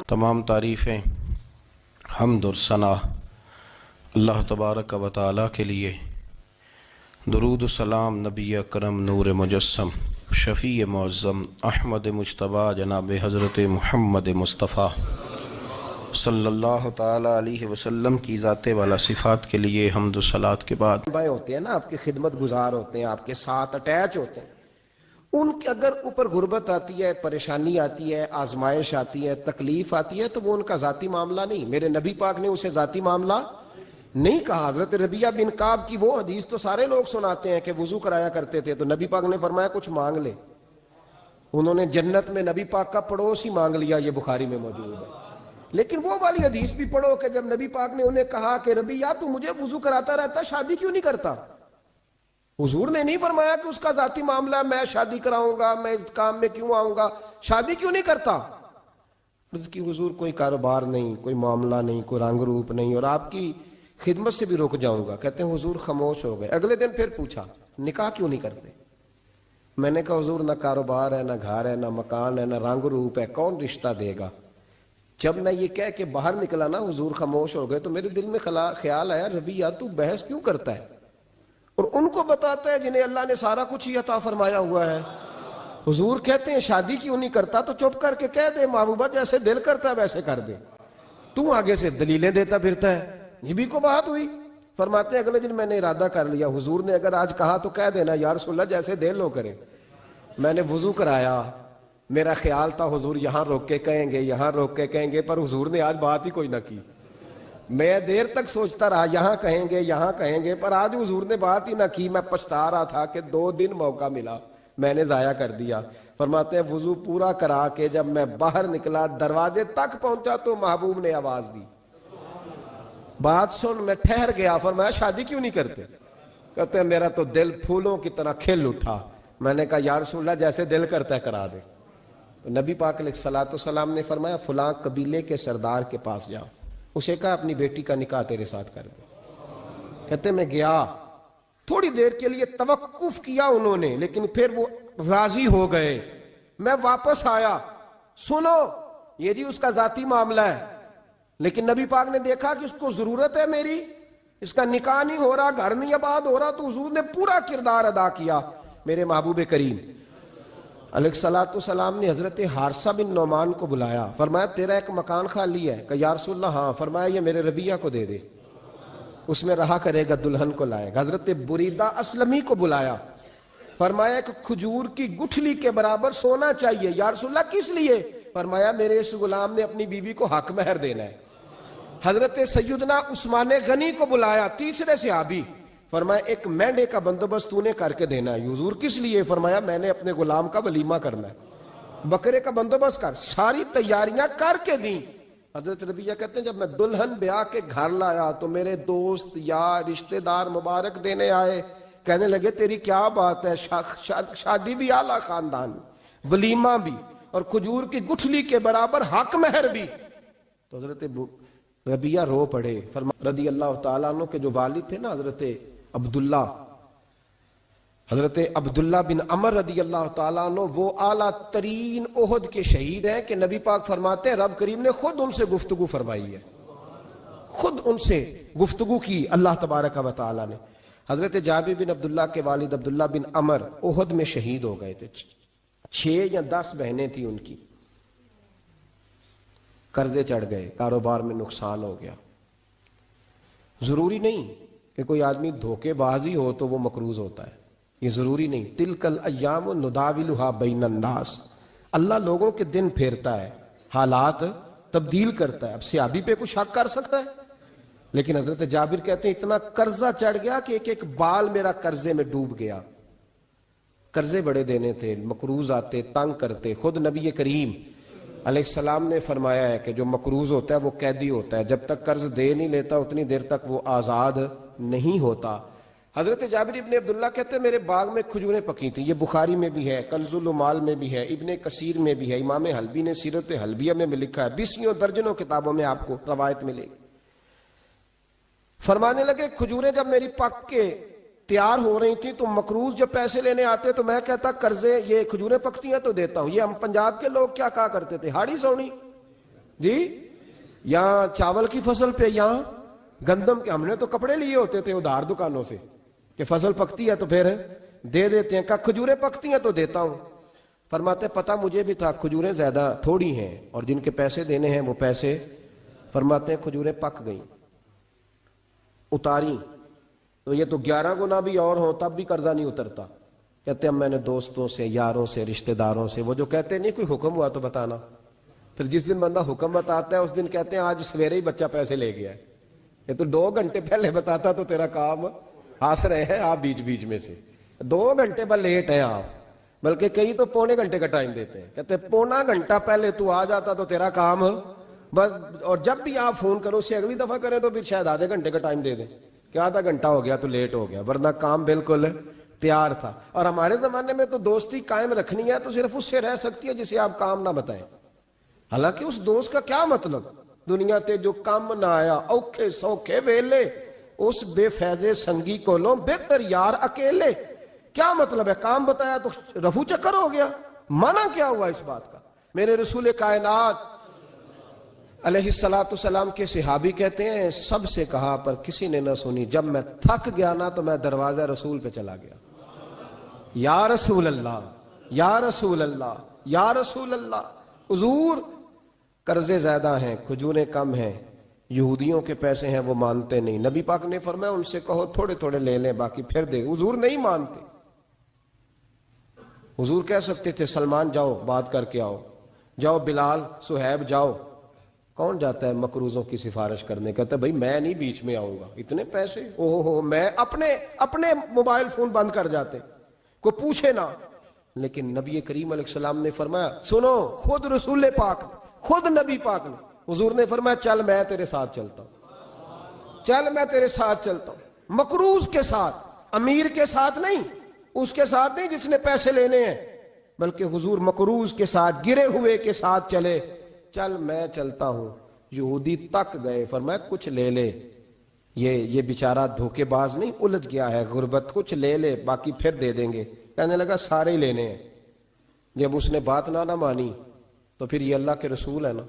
تمام تعریفیں حمد اور ثنا اللہ تبارک و تعالی کے لیے۔ درود و سلام نبی اکرم نور مجسم شفیع معظم احمد مجتبیٰ جناب حضرت محمد مصطفیٰ صلی اللہ تعالی علیہ وسلم کی ذات والا صفات کے لیے حمد و صلات کے بعد بھائی ہوتے ہیں نا، آپ کے خدمت گزار ہوتے ہیں، آپ کے ساتھ اٹیچ ہوتے ہیں، ان کے اگر اوپر غربت آتی ہے، پریشانی آتی ہے، آزمائش آتی ہے، تکلیف آتی ہے، تو وہ ان کا ذاتی معاملہ نہیں۔ میرے نبی پاک نے اسے ذاتی معاملہ نہیں کہا۔ حضرت ربیہ بن کعب کی وہ حدیث تو سارے لوگ سناتے ہیں کہ وضو کرایا کرتے تھے تو نبی پاک نے فرمایا کچھ مانگ لے۔ انہوں نے جنت میں نبی پاک کا پڑوس ہی مانگ لیا، یہ بخاری میں موجود ہے۔ لیکن وہ والی حدیث بھی پڑھو کہ جب نبی پاک نے انہیں کہا کہ ربیہ تو مجھے وضو کراتا رہتا، شادی کیوں نہیں کرتا؟ حضور نے نہیں فرمایا کہ اس کا ذاتی معاملہ ہے، میں شادی کراؤں گا، میں اس کام میں کیوں آؤں گا، شادی کیوں نہیں کرتا؟ عرض کی حضور کوئی کاروبار نہیں، کوئی معاملہ نہیں، کوئی رنگ روپ نہیں، اور آپ کی خدمت سے بھی رک جاؤں گا۔ کہتے ہیں حضور خاموش ہو گئے۔ اگلے دن پھر پوچھا نکاح کیوں نہیں کرتے؟ میں نے کہا حضور نہ کاروبار ہے، نہ گھر ہے، نہ مکان ہے، نہ رنگ روپ ہے، کون رشتہ دے گا؟ جب میں یہ کہہ کے باہر نکلا نا، حضور خاموش ہو گئے، تو میرے دل میں خیال آیا ربیہ تو بحث کیوں کرتا ہے اور ان کو بتاتا ہے جنہیں اللہ نے سارا کچھ ہی عطا فرمایا ہوا ہے۔ حضور کہتے ہیں شادی کیوں نہیں کرتا؟ تو چپ کر کے کہہ دے محبوبہ جیسے دل کرتا ہے ویسے کر دے، تو آگے سے دلیلیں دیتا پھرتا ہے۔ یہ بھی کو بات ہوئی۔ فرماتے ہیں اگلے دن میں نے ارادہ کر لیا، حضور نے اگر آج کہا تو کہہ دینا یا رسول اللہ جیسے دل ہو کرے۔ میں نے وضو کرایا، میرا خیال تھا حضور یہاں روک کے کہیں گے، یہاں روک کے کہیں گے، پر حضور نے آج بات ہی کوئی نہ کی۔ میں دیر تک سوچتا رہا یہاں کہیں گے، یہاں کہیں گے، پر آج حضور نے بات ہی نہ کی۔ میں پچھتا رہا تھا کہ 2 دن موقع ملا، میں نے ضائع کر دیا۔ فرماتے ہیں وضو پورا کرا کے جب میں باہر نکلا، دروازے تک پہنچا تو محبوب نے آواز دی، بات سن۔ میں ٹھہر گیا، فرمایا شادی کیوں نہیں کرتے؟ کہتے ہیں میرا تو دل پھولوں کی طرح کھل اٹھا۔ میں نے کہا یا رسول اللہ جیسے دل کرتا ہے کرا دے۔ نبی پاک علیہ الصلوۃ والسلام نے فرمایا فلاں قبیلے کے سردار کے پاس جاؤ، اسے کہا اپنی بیٹی کا نکاح تیرے ساتھ کر دے۔ کہتے میں گیا، تھوڑی دیر کے لیے توقف کیا انہوں نے، لیکن پھر وہ راضی ہو گئے۔ میں واپس آیا، سنو یہ جی اس کا ذاتی معاملہ ہے، لیکن نبی پاک نے دیکھا کہ اس کو ضرورت ہے میری، اس کا نکاح نہیں ہو رہا، گھر نہیں آباد ہو رہا، تو حضور نے پورا کردار ادا کیا۔ میرے محبوب کریم علیہ الصلوۃ والسلام نے حضرت حارثہ بن نعمان کو بلایا، فرمایا تیرا ایک مکان خالی ہے؟ کہ یا رسول اللہ ہاں۔ فرمایا یہ میرے ربیہ کو دے دے، اس میں رہا کرے گا، دلہن کو لائے گا۔ حضرت بریدہ اسلمی کو بلایا، فرمایا ایک کھجور کی گٹھلی کے برابر سونا چاہیے۔ یا رسول اللہ کس لیے؟ فرمایا میرے اس غلام نے اپنی بیوی کو حق مہر دینا ہے۔ حضرت سیدنا عثمان غنی کو بلایا، تیسرے صحابی، فرمایا ایک مینڈے کا بندوبست تو نے کر کے دینا ہے۔ حضور کس لیے؟ فرمایا میں نے اپنے غلام کا ولیمہ کرنا ہے، بکرے کا بندوبست کر۔ ساری تیاریاں کر کے دیں۔ حضرت ربیہ کہتے ہیں جب میں دلہن بیاہ کے گھر لایا تو میرے دوست یار رشتہ دار مبارک دینے آئے، کہنے لگے تیری کیا بات ہے، شادی بھی اعلیٰ خاندان، ولیمہ بھی، اور کھجور کی گٹھلی کے برابر حق مہر بھی۔ تو حضرت ربیہ رو پڑے۔ فرمایا رضی اللہ تعالیٰ عنہ کے جو والد تھے نا حضرت عبداللہ بن عمر رضی اللہ تعالیٰ عنہ، وہ اعلیٰ ترین احد کے شہید ہیں کہ نبی پاک فرماتے ہیں رب کریم نے خود ان سے گفتگو فرمائی ہے، خود ان سے گفتگو کی اللہ تبارک و تعالیٰ نے۔ حضرت جابر بن عبداللہ کے والد عبداللہ بن عمر احد میں شہید ہو گئے تھے، 6 یا 10 بہنیں تھیں ان کی، قرضے چڑھ گئے، کاروبار میں نقصان ہو گیا۔ ضروری نہیں کہ کوئی آدمی دھوکے بازی ہو تو وہ مقروض ہوتا ہے، یہ ضروری نہیں۔ تلک الایام نداولھا بین الناس، اللہ لوگوں کے دن پھیرتا ہے، حالات تبدیل کرتا ہے۔ اب صحابی پہ کچھ شک کر سکتا ہے؟ لیکن حضرت جابر کہتے ہیں اتنا قرضہ چڑھ گیا کہ ایک بال میرا قرضے میں ڈوب گیا۔ قرضے بڑے دینے تھے، مقروض آتے، تنگ کرتے۔ خود نبی کریم علیہ السلام نے فرمایا ہے کہ جو مقروض ہوتا ہے وہ قیدی ہوتا ہے، جب تک قرض دے نہیں لیتا اتنی دیر تک وہ آزاد نہیں ہوتا۔ حضرت جابر ابن عبداللہ کہتے ہیں میرے باغ میں کھجوریں پکی تھیں، یہ بخاری میں بھی ہے، کنز المال میں بھی ہے، ابن کثیر میں بھی ہے، امام حلبی نے سیرت حلبیہ میں بھی لکھا ہے، 20 درجنوں کتابوں میں آپ کو روایت ملے گی۔ فرمانے لگے کھجوریں جب میری پک کے تیار ہو رہی تھی تو مقروض جب پیسے لینے آتے تو میں کہتا قرضے، یہ کھجوریں پکتی ہیں تو دیتا ہوں۔ یہ ہم پنجاب کے لوگ کیا کہا کرتے تھے، ہاڑی سونی، جی یہاں چاول کی فصل پہ، یہاں گندم کے. ہم نے تو کپڑے لیے ہوتے تھے ادھار دکانوں سے کہ فصل پکتی ہے تو پھر دے دیتے ہیں. کہ کھجوریں پکتی ہیں تو دیتا ہوں. فرماتے پتہ مجھے بھی تھا کھجوریں زیادہ تھوڑی ہیں اور جن کے پیسے دینے ہیں وہ پیسے. فرماتے ہیں کھجوریں پک گئیں، اتاری تو یہ تو 11 گنا بھی اور ہوں تب بھی قرضہ نہیں اترتا. کہتے ہیں میں نے دوستوں سے، یاروں سے، رشتہ داروں سے، وہ جو کہتے ہیں نہیں کوئی حکم ہوا تو بتانا، پھر جس دن بندہ حکم بتاتا ہے اس دن کہتے ہیں آج سویرے ہی بچہ پیسے لے گیا ہے. یہ تو 2 گھنٹے پہلے بتاتا تو تیرا کام. ہنس رہے ہیں آپ بیچ بیچ میں سے. 2 گھنٹے بعد لیٹ ہیں آپ، بلکہ کئی تو پونے گھنٹے کا ٹائم دیتے ہیں. کہتے ہیں پونا گھنٹہ پہلے تو آ جاتا تو تیرا کام بس. اور جب بھی آپ فون کرو اسے اگلی دفعہ کریں تو پھر شاید آدھے گھنٹے کا ٹائم دے دیں کہ آدھا گھنٹہ ہو گیا تو لیٹ ہو گیا، ورنہ کام بالکل تیار تھا. اور ہمارے زمانے میں تو دوستی قائم رکھنی ہے تو صرف اس سے رہ سکتی ہے جسے آپ کام نہ بتائیں. حالانکہ اس دوست کا کیا مطلب؟ دنیا تے جو کام نہ آیا اوکھے سوکھے ویلے، اس بے فیضے سنگی کو لو بہتر یار اکیلے. کیا مطلب ہے؟ کام بتایا تو رفو چکر ہو گیا. منع کیا ہوا اس بات کا؟ میرے رسول کائنات علیہ السلام کے صحابی کہتے ہیں سب سے کہا پر کسی نے نہ سنی. جب میں تھک گیا نا تو میں دروازہ رسول پہ چلا گیا. یا رسول اللہ، یا رسول اللہ، یا رسول اللہ. حضور قرضے زیادہ ہیں، کھجوریں کم ہیں، یہودیوں کے پیسے ہیں وہ مانتے نہیں. نبی پاک نے فرمایا ان سے کہو تھوڑے تھوڑے لے لیں باقی پھر دے. حضور نہیں مانتے. حضور کہہ سکتے تھے سلمان جاؤ بات کر کے آؤ، جاؤ بلال، صہیب جاؤ. کون جاتا ہے مقروضوں کی سفارش کرنے؟ کہتا ہے بھائی میں نہیں بیچ میں آؤں گا، اتنے پیسے اوہ میں اپنے موبائل فون بند کر جاتے کوئی پوچھے نہ. لیکن نبی کریم علیہ السلام نے فرمایا سنو، خود رسول پاک، خود نبی پاک نے، حضور نے فرمایا چل میں تیرے ساتھ چلتا ہوں، چل میں تیرے ساتھ چلتا ہوں. مقروض کے ساتھ، امیر کے ساتھ نہیں، اس کے ساتھ نہیں جس نے پیسے لینے ہیں، بلکہ حضور مقروض کے ساتھ، گرے ہوئے کے ساتھ چلے. چل میں چلتا ہوں. یہودی تک گئے، فرمایا کچھ لے لے، یہ بیچارہ دھوکے باز نہیں الجھ گیا ہے غربت، کچھ لے لے باقی پھر دے دیں گے. کہنے لگا سارے ہی لینے ہیں. جب اس نے بات نہ مانی تو پھر یہ اللہ کے رسول ہے نا.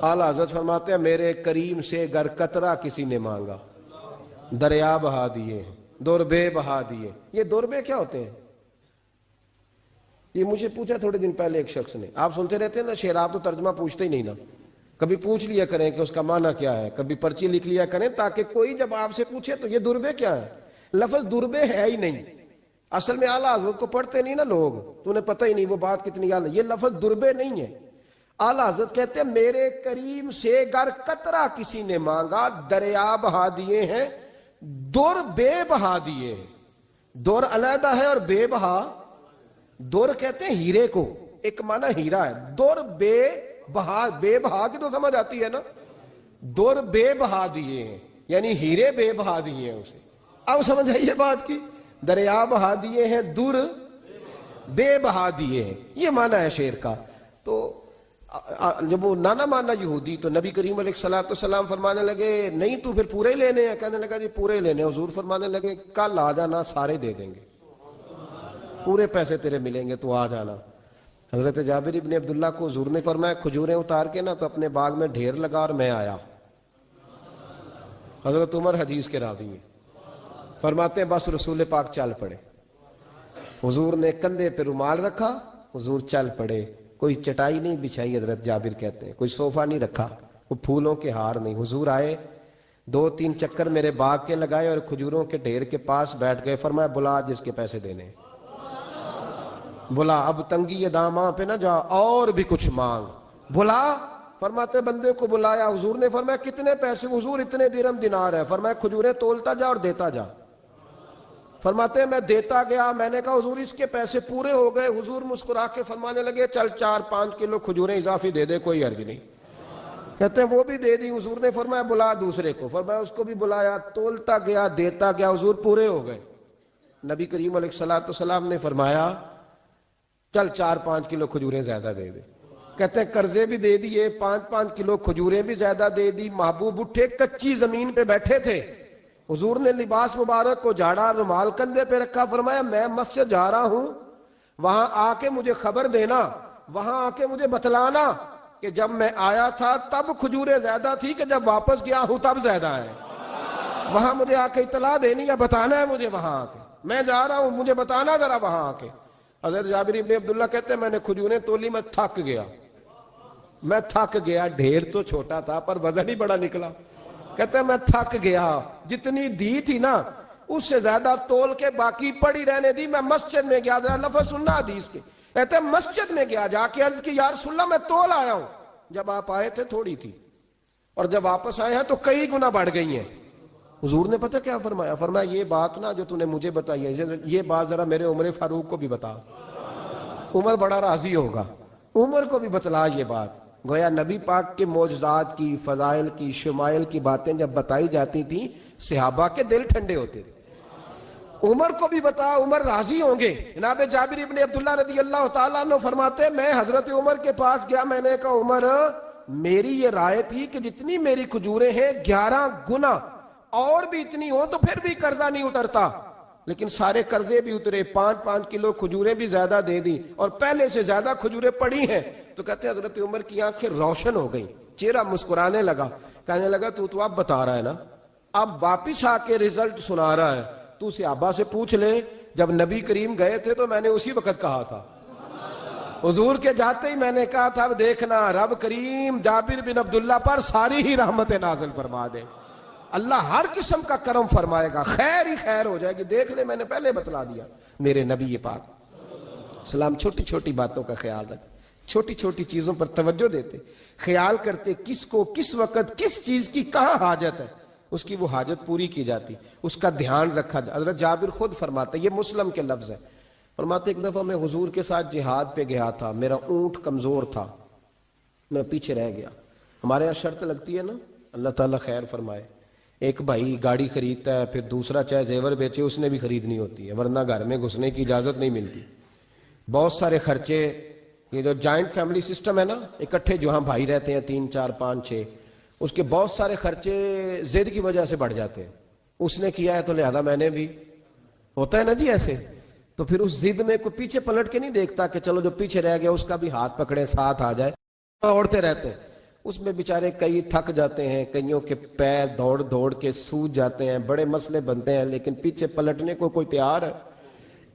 اعلیٰ حضرت فرماتے ہیں میرے کریم سے گر قطرہ کسی نے مانگا دریا بہا دیے، دربے بہا دیے. یہ دربے کیا ہوتے ہیں؟ یہ مجھے پوچھا تھوڑے دن پہلے ایک شخص نے. آپ سنتے رہتے ہیں نا شعر، آپ تو ترجمہ پوچھتے ہی نہیں نا. کبھی پوچھ لیا کریں کہ اس کا معنی کیا ہے، کبھی پرچی لکھ لیا کریں تاکہ کوئی جب آپ سے پوچھے تو یہ دربے کیا ہے. لفظ دربے ہے ہی نہیں اصل میں. اعلیٰ حضرت کو پڑھتے نہیں نا لوگ تو انہیں پتہ ہی نہیں وہ بات کتنی اعلیٰ. یہ لفظ دربے نہیں ہے. اعلیٰ حضرت کہتے ہیں میرے کریم سے گر قطرہ کسی نے مانگا دریا بہا دیے ہیں، در بے بہا دیے ہیں. در علیحدہ ہے اور بے بہا. در کہتے ہیں ہیرے کو، ایک معنی ہیرا ہے. در بے بہا، بے بہا کی تو سمجھ آتی ہے نا. در بے بہا دیے ہیں یعنی ہیرے بے بہا دیے ہیں اسے. اب سمجھ آئیے بات کی. دریا بہا دیے ہیں، در بے بہا دیے ہیں، یہ معنی ہے شعر کا. تو جب وہ نانا مانا یہودی تو نبی کریم علیہ السلام فرمانے لگے نہیں تو پھر پورے ہی لینے ہیں. کہنے لگا جی پورے ہی لینے ہیں. حضور فرمانے لگے کل آ جانا سارے دے دیں گے، پورے پیسے تیرے ملیں گے تو آ جانا. حضرت جابر ابن عبداللہ کو حضور نے فرمایا کھجوریں اتار کے نا تو اپنے باغ میں ڈھیر لگا اور میں آیا. حضرت عمر حدیث کے راوی ہیں، فرماتے ہیں بس رسول پاک چل پڑے. حضور نے کندھے پہ رومال رکھا، حضور چل پڑے. کوئی چٹائی نہیں بچھائی، حضرت جابر کہتے ہیں کوئی صوفہ نہیں رکھا، کوئی پھولوں کے ہار نہیں. حضور آئے، 2-3 چکر میرے باغ کے لگائے اور کھجوروں کے ڈھیر کے پاس بیٹھ گئے. فرمایا بلا جس کے پیسے دینے، بلا، اب تنگی یہ داماں پہ نہ جا اور بھی کچھ مانگ، بلا. فرماتے بندے کو بلایا. حضور نے فرمایا کتنے پیسے؟ حضور اتنے درہم دینار ہے. فرمایا کھجوریں تولتا جا اور دیتا جا. فرماتے ہیں میں دیتا گیا. میں نے کہا حضور اس کے پیسے پورے ہو گئے. حضور مسکرا کے فرمانے لگے چل 4-5 کلو کھجوریں اضافی دے دے، کوئی حرج نہیں. کہتے ہیں وہ بھی دے دی. حضور نے فرمایا بلا دوسرے کو. فرمایا اس کو بھی بلایا. تولتا گیا، دیتا گیا. حضور پورے ہو گئے. نبی کریم علیہ السلام نے فرمایا چل 4-5 کلو کھجوریں زیادہ دے دے. کہتے ہیں قرضے بھی دے دیے، 5-5 کلو کھجوریں بھی زیادہ دے دی. محبوب اٹھے، کچی زمین پہ بیٹھے تھے. حضور نے لباس مبارک کو جھاڑا، رومال کندھے پہ رکھا. فرمایا میں مسجد جا رہا ہوں، وہاں آ کے مجھے خبر دینا، وہاں آ کے مجھے بتلانا کہ جب میں آیا تھا تب کھجوریں زیادہ تھی کہ جب واپس گیا ہوں تب زیادہ ہے. وہاں مجھے آ کے اطلاع دینی ہے, بتانا ہے مجھے وہاں آ کے, میں جا رہا ہوں مجھے بتانا ذرا وہاں آ کے. حضرت جابر ابن عبداللہ کہتے ہیں میں نے کھجوریں تولی, میں تھک گیا, ڈھیر تو چھوٹا تھا پر وزن ہی بڑا نکلا. کہتے ہیں میں تھک گیا, جتنی دی تھی نا اس سے زیادہ تول کے باقی پڑی رہنے دی. میں مسجد میں گیا, ذرا لفظ سننا حدیث کے, کہتے ہیں مسجد میں گیا, جا کے عرض کی یا رسول اللہ میں تول آیا ہوں. جب آپ آئے تھے تھوڑی تھی اور جب واپس آئے ہیں تو کئی گنا بڑھ گئی ہیں. حضور نے پتہ کیا فرمایا؟ فرمایا یہ بات نا جو تو نے مجھے بتائی ہے یہ بات ذرا میرے عمر فاروق کو بھی بتا, عمر بڑا راضی ہوگا. عمر کو بھی بتلا یہ بات. گویا نبی پاک کے معجزات کی, فضائل کی, شمائل کی باتیں جب بتائی جاتی تھیں صحابہ کے دل ٹھنڈے ہوتے تھے. عمر کو بھی بتا, عمر راضی ہوں گے. جناب جابر ابن عبداللہ رضی اللہ تعالیٰ عنہ فرماتے میں حضرت عمر کے پاس گیا, میں نے کہا عمر میری یہ رائے تھی کہ جتنی میری کھجوریں ہیں 11 گنا اور بھی اتنی ہو تو پھر بھی قرضہ نہیں اترتا, لیکن سارے قرضے بھی اترے, 5-5 کلو کھجوریں بھی زیادہ دے دی اور پہلے سے زیادہ کھجوریں پڑی ہیں. تو کہتے ہیں حضرت عمر کی آنکھیں روشن ہو گئیں, چہرہ مسکرانے لگا, کہنے لگا تو اب بتا رہا ہے نا, اب واپس آ کے رزلٹ سنا رہا ہے, تو صحابہ سے پوچھ لے جب نبی کریم گئے تھے تو میں نے اسی وقت کہا تھا. حضور کے جاتے ہی میں نے کہا تھا اب دیکھنا رب کریم جابر بن عبداللہ پر ساری ہی رحمتیں نازل فرما دے, اللہ ہر قسم کا کرم فرمائے گا, خیر ہی خیر ہو جائے گی. دیکھ لے میں نے پہلے بتلا دیا. میرے نبی پاک سلام چھوٹی چھوٹی باتوں کا خیال رکھ, چھوٹی چھوٹی چیزوں پر توجہ دیتے, خیال کرتے کس کو کس وقت کس چیز کی کہاں حاجت ہے, اس کی وہ حاجت پوری کی جاتی, اس کا دھیان رکھا جاتا. حضرت جابر خود فرماتے, یہ مسلم کے لفظ ہے, فرماتے ایک دفعہ میں حضور کے ساتھ جہاد پہ گیا تھا, میرا اونٹ کمزور تھا, میں پیچھے رہ گیا. ہمارے یہاں شرط لگتی ہے نا, اللہ تعالیٰ خیر فرمائے, ایک بھائی گاڑی خریدتا ہے پھر دوسرا چاہے زیور بیچے اس نے بھی خریدنی ہوتی ہے ورنہ گھر میں گھسنے کی اجازت نہیں ملتی. بہت سارے خرچے, یہ جو جوائنٹ فیملی سسٹم ہے نا, اکٹھے جہاں بھائی رہتے ہیں 3 4 5 6, اس کے بہت سارے خرچے ضد کی وجہ سے بڑھ جاتے ہیں. اس نے کیا ہے تو لہذا میں نے بھی, ہوتا ہے نا جی ایسے. تو پھر اس ضد میں کوئی پیچھے پلٹ کے نہیں دیکھتا کہ چلو جو پیچھے رہ گیا اس کا بھی ہاتھ پکڑے ساتھ آ جائے, دوڑتے رہتے ہیں. اس میں بیچارے کئی تھک جاتے ہیں, کئیوں کے پیر دوڑ دوڑ کے سوج جاتے ہیں, بڑے مسئلے بنتے ہیں, لیکن پیچھے پلٹنے کو کوئی تیار ہے؟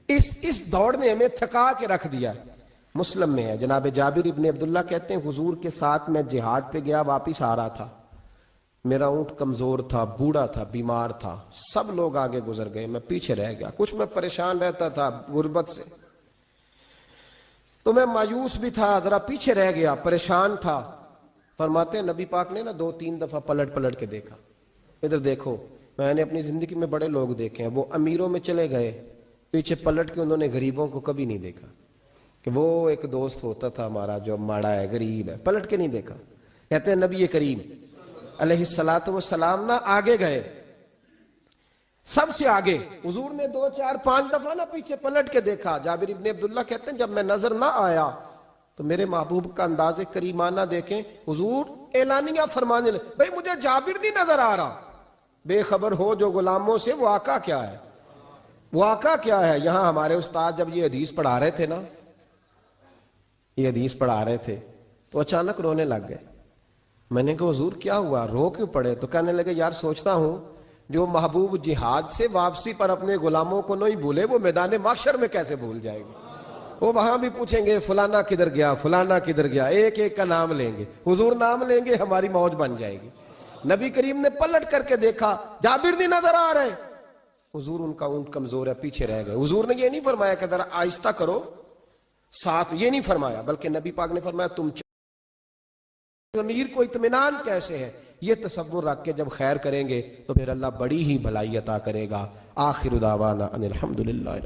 اس دوڑ نے ہمیں تھکا کے رکھ دیا. مسلم میں ہے, جناب جابر ابن عبداللہ کہتے ہیں حضور کے ساتھ میں جہاد پہ گیا, واپس آ رہا تھا, میرا اونٹ کمزور تھا, بوڑھا تھا, بیمار تھا, سب لوگ آگے گزر گئے, میں پیچھے رہ گیا. کچھ میں پریشان رہتا تھا غربت سے, تو میں مایوس بھی تھا, ذرا پیچھے رہ گیا, پریشان تھا. فرماتے ہیں نبی پاک نے نا 2-3 دفعہ پلٹ کے دیکھا, ادھر دیکھو. میں نے اپنی زندگی میں بڑے لوگ دیکھے ہیں, وہ امیروں میں چلے گئے, پیچھے پلٹ کے انہوں نے غریبوں کو کبھی نہیں دیکھا. کہ وہ ایک دوست ہوتا تھا ہمارا جو ماڑا ہے, غریب ہے, پلٹ کے نہیں دیکھا. کہتے ہیں نبی کریم علیہ الصلوۃ والسلام نا آگے گئے, سب سے آگے. حضور نے 2 4 5 دفعہ نا پیچھے پلٹ کے دیکھا. جابر ابن عبداللہ کہتے ہیں جب میں نظر نہ آیا تو میرے محبوب کا انداز کریمانہ دیکھیں, حضور اعلانیہ فرمانے لگے, بھئی مجھے جابر نہیں نظر آ رہا. بے خبر ہو جو غلاموں سے, وہ آقا کیا ہے, وہ آقا کیا ہے. یہاں ہمارے استاد جب یہ حدیث پڑھا رہے تھے نا, یہ حدیث پڑھا رہے تھے تو اچانک رونے لگ گئے. میں نے کہا حضور کیا ہوا, رو کیوں پڑے؟ تو کہنے لگے یار سوچتا ہوں جو محبوب جہاد سے واپسی پر اپنے غلاموں کو نہیں بھولے, وہ میدان محشر میں کیسے بھول جائے گی. وہ وہاں بھی پوچھیں گے فلانا کدھر گیا, فلانا کدھر گیا, ایک ایک کا نام لیں گے. حضور نام لیں گے, ہماری موج بن جائے گی. نبی کریم نے پلٹ کر کے دیکھا, جابر نہیں نظر آ رہے. حضور ان کا اونٹ کمزور ہے, پیچھے رہ گئے. حضور نے یہ نہیں فرمایا کہ ذرا آہستہ کرو ساتھ, یہ نہیں فرمایا, بلکہ نبی پاک نے فرمایا تم ضمیر کو اطمینان کیسے ہے, یہ تصور رکھ کے جب خیر کریں گے تو پھر اللہ بڑی ہی بھلائی عطا کرے گا. آخر دعوانا ان الحمدللہ.